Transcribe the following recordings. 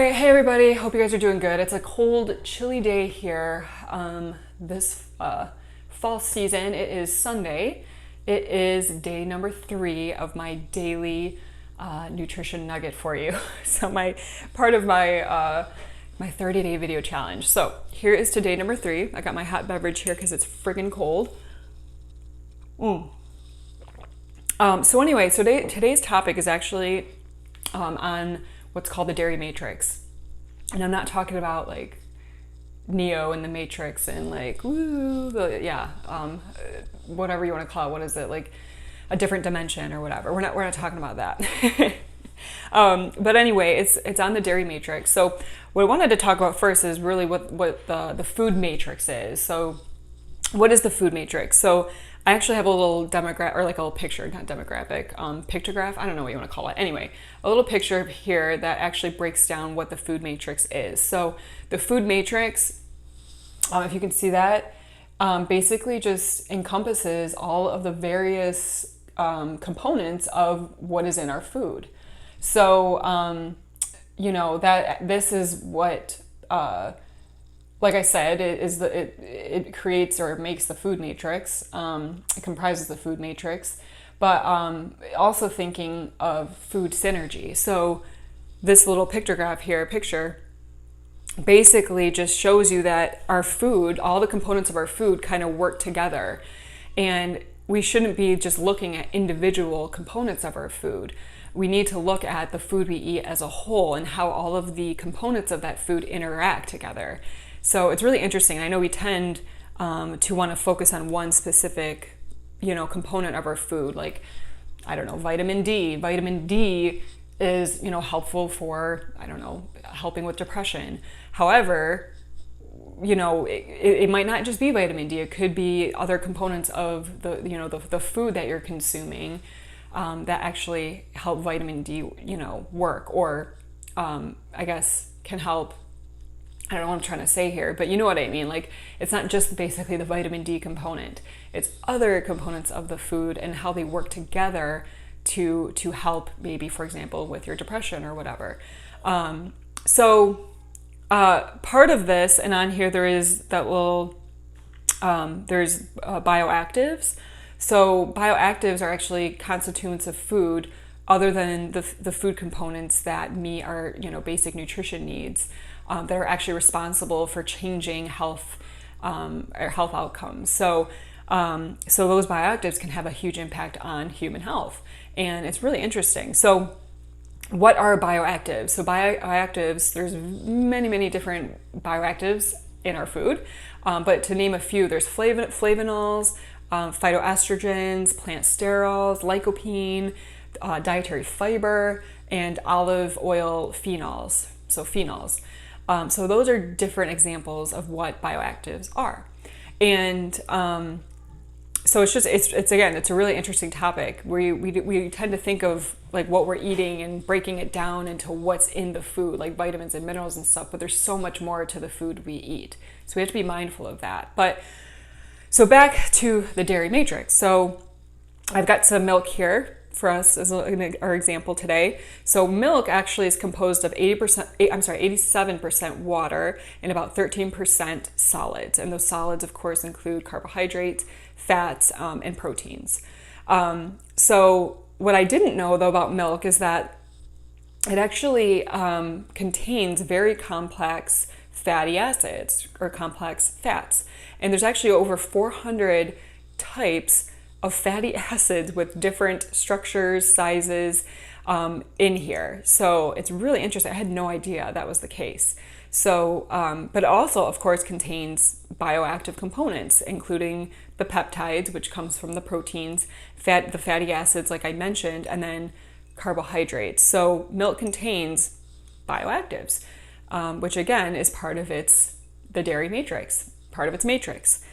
right, hey everybody, hope you guys are doing good. It's a cold, chilly day here this fall season. It is Sunday. It is day number 3 of my daily nutrition nugget for you. So my part of my 30-day video challenge. So here is to day number 3. I got my hot beverage here because it's friggin' cold. So anyway, today's topic is actually on what's called the dairy matrix. And I'm not talking about like Neo and the Matrix and like, whatever you want to call it. What is it? Like a different dimension or whatever. We're not talking about that. But anyway, it's on the dairy matrix. So what I wanted to talk about first is really what the food matrix is. So what is the food matrix? So I actually have a little demographic, or like a little picture, not demographic, pictograph, I don't know what you want to call it. Anyway, a little picture here that actually breaks down what the food matrix is. So the food matrix, if you can see that, basically just encompasses all of the various components of what is in our food. So, that this is what, like I said, it creates or makes the food matrix. It comprises the food matrix, but also thinking of food synergy. So this little picture basically just shows you that our food, all the components of our food kind of work together. And we shouldn't be just looking at individual components of our food. We need to look at the food we eat as a whole and how all of the components of that food interact together. So it's really interesting. I know we tend to want to focus on one specific, component of our food, like, I don't know, vitamin D. Vitamin D is, helpful for, helping with depression. However, it might not just be vitamin D. It could be other components of the food that you're consuming that actually help vitamin D, work, or I guess can help. I don't know what I'm trying to say here, but you know what I mean. Like, it's not just basically the vitamin D component. It's other components of the food and how they work together to help, maybe, for example, with your depression or whatever. So part of this, and on here there is that little, there's bioactives. So bioactives are actually constituents of food other than the food components that meet our, basic nutrition needs. That are actually responsible for changing health or health outcomes. So those bioactives can have a huge impact on human health, and it's really interesting. So what are bioactives? So bioactives, there's many different bioactives in our food, but to name a few, there's flavonols, phytoestrogens, plant sterols, lycopene, dietary fiber, and olive oil phenols. So phenols. So those are different examples of what bioactives are. And so it's a really interesting topic. We tend to think of like what we're eating and breaking it down into what's in the food, like vitamins and minerals and stuff, but there's so much more to the food we eat. So we have to be mindful of that. But so back to the dairy matrix. So I've got some milk here for us as our example today. So milk actually is composed of 87% water and about 13% solids. And those solids, of course, include carbohydrates, fats, and proteins. So what I didn't know, though, about milk is that it actually contains very complex fatty acids or complex fats. And there's actually over 400 types of fatty acids with different structures, sizes in here. So it's really interesting. I had no idea that was the case. So, but it also, of course, contains bioactive components, including the peptides, which comes from the proteins, the fatty acids, like I mentioned, and then carbohydrates. So milk contains bioactives, which again is part of the dairy matrix, part of its matrix.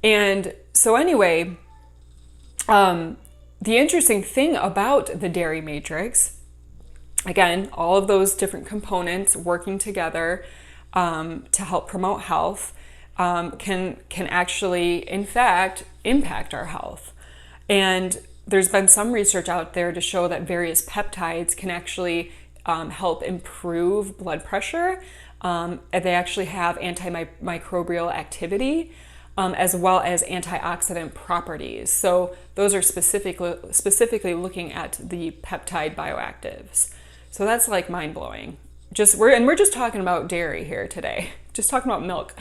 And so anyway, the interesting thing about the dairy matrix, again, all of those different components working together to help promote health can actually, in fact, impact our health. And there's been some research out there to show that various peptides can actually help improve blood pressure. They actually have antimicrobial activity, as well as antioxidant properties. So those are specifically looking at the peptide bioactives. So that's like mind-blowing. We're just talking about dairy here today, just talking about milk.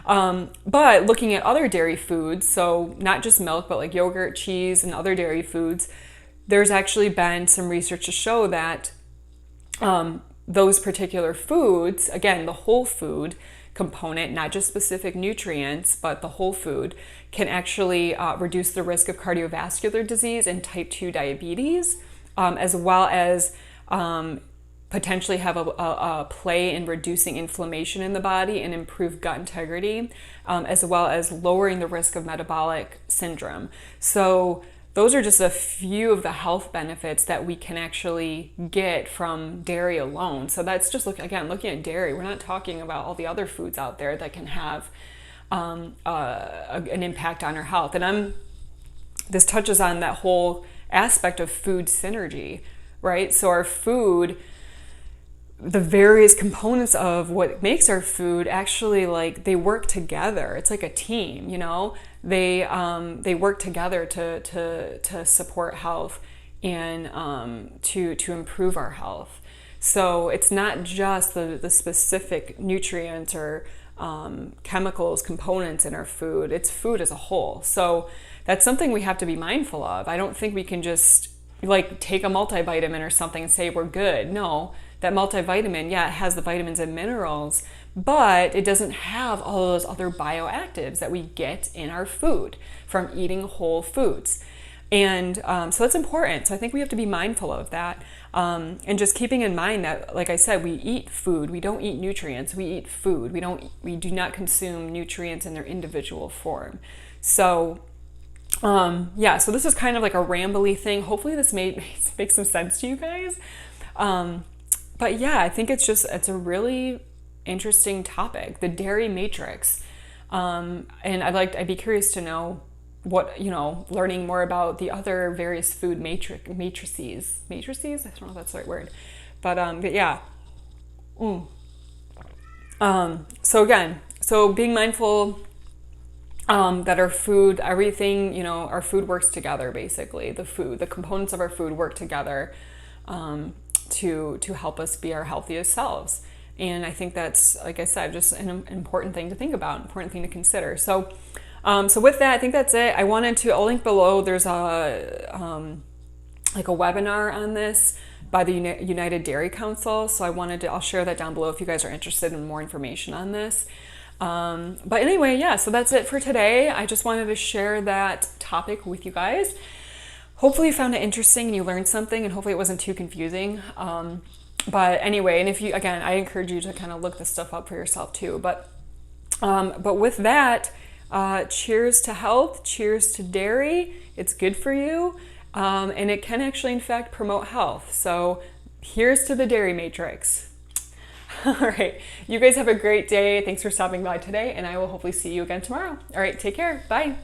But looking at other dairy foods, so not just milk, but like yogurt, cheese, and other dairy foods, there's actually been some research to show that those particular foods, again, the whole food component, not just specific nutrients, but the whole food, can actually reduce the risk of cardiovascular disease and type 2 diabetes, as well as potentially have a play in reducing inflammation in the body and improve gut integrity, as well as lowering the risk of metabolic syndrome. So those are just a few of the health benefits that we can actually get from dairy alone. So that's just looking at dairy. We're not talking about all the other foods out there that can have an impact on our health. And this touches on that whole aspect of food synergy, right? So our food, the various components of what makes our food, actually, like, they work together. It's like a team, you know. They work together to support health and to improve our health. So it's not just the specific nutrients or chemicals, components in our food. It's food as a whole. So that's something we have to be mindful of. I don't think we can just like take a multivitamin or something and say we're good. No, that multivitamin, yeah, it has the vitamins and minerals, but it doesn't have all those other bioactives that we get in our food from eating whole foods. And so that's important. So I think we have to be mindful of that. And just keeping in mind that, like I said, we eat food. We don't eat nutrients. We eat food. We do not consume nutrients in their individual form. So yeah, so this is kind of like a rambly thing. Hopefully this makes some sense to you guys. But yeah, I think it's a really interesting topic, the dairy matrix. And I'd be curious to know what, learning more about the other various food matrices. Matrices? I don't know if that's the right word. But yeah. So being mindful that our food, everything, our food works together, basically. The components of our food work together to help us be our healthiest selves. And I think that's, like I said, just an important thing to think about, important thing to consider. So with that, I think that's it. I'll link below, there's a webinar on this by the United Dairy Council. So I'll share that down below if you guys are interested in more information on this. But anyway, yeah, so that's it for today. I just wanted to share that topic with you guys. Hopefully you found it interesting and you learned something, and hopefully it wasn't too confusing. But anyway, and I encourage you to kind of look this stuff up for yourself too. But with that, cheers to health, cheers to dairy. It's good for you. And it can actually, in fact, promote health. So here's to the dairy matrix. All right. You guys have a great day. Thanks for stopping by today, and I will hopefully see you again tomorrow. All right. Take care. Bye.